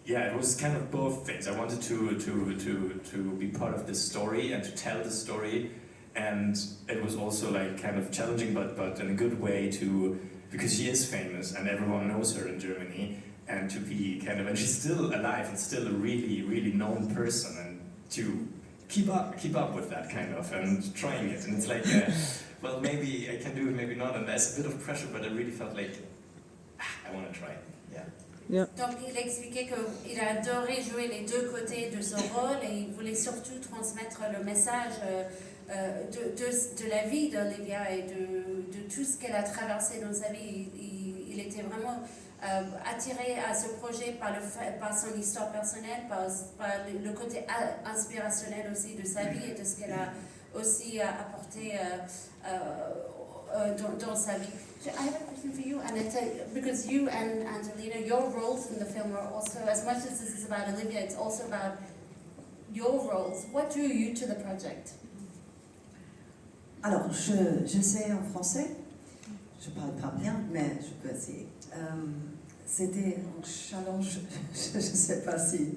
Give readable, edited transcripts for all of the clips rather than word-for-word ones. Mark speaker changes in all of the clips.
Speaker 1: yeah, it was kind of both things. I wanted to be part of this story and to tell the story, and it was also like kind of challenging, but in a good way because she is famous and everyone knows her in Germany, and to be kind of, and she's still alive and still a really, really known person, and to keep up with that kind of, and trying it, and it's like, well, maybe I can do it, maybe not, and there's a bit of pressure, but I really felt like, I want to try it, yeah.
Speaker 2: Yeah.
Speaker 3: Donc il expliquait qu'il a adoré jouer les deux côtés de son rôle et il voulait surtout transmettre le message de la vie d'Olivia et de tout ce qu'elle a traversé dans sa vie. Il était vraiment attiré à ce projet par son histoire personnelle, par le côté inspirationnel aussi de sa vie et de ce qu'elle a aussi apporté dans sa vie. I have a question for you, Anita, because you and Angelina, your roles in the film are also, as much as this is about Olivia, it's also about your roles. What drew you to the project?
Speaker 4: Alors, je sais en français, je parle pas bien, mais je peux essayer. C'était un challenge, je ne sais pas si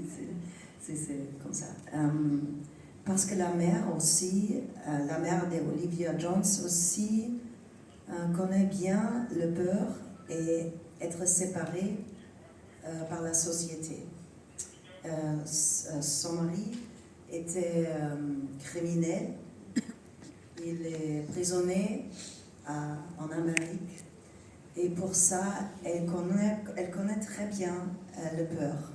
Speaker 4: c'est comme ça. Parce que la mère aussi, la mère d'Olivia Jones aussi, connaît bien le peur et être séparée par la société. Son mari était criminel, il est prisonnier en Amérique, et pour ça, elle connaît très bien le peur.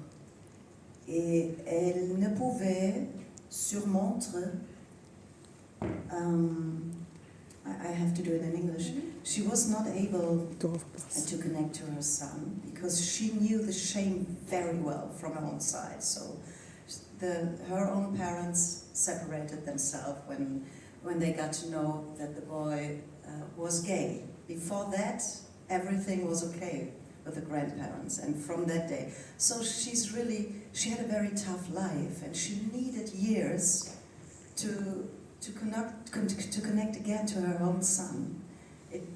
Speaker 4: Et elle ne pouvait surmonter I have to do it in English. She was not able to connect to her son because she knew the shame very well from her own side. So her own parents separated themselves when they got to know that the boy was gay. Before that, everything was okay with the grandparents, and from that day. So she had a very tough life, and she needed years to connect again to her own son.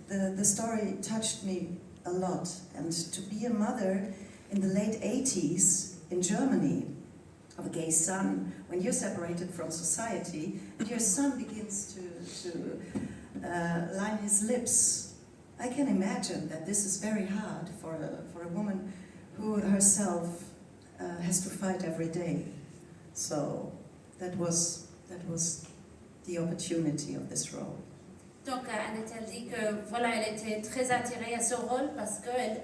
Speaker 4: The story touched me a lot, and to be a mother in the late 80s in Germany of a gay son, when you're separated from society and your son begins to line his lips, I can imagine that this is very hard for a woman who herself has to fight every day. So that was the opportunity of this role.
Speaker 3: Donc Annette, elle dit que voilà, elle était très attirée à ce rôle parce qu'elle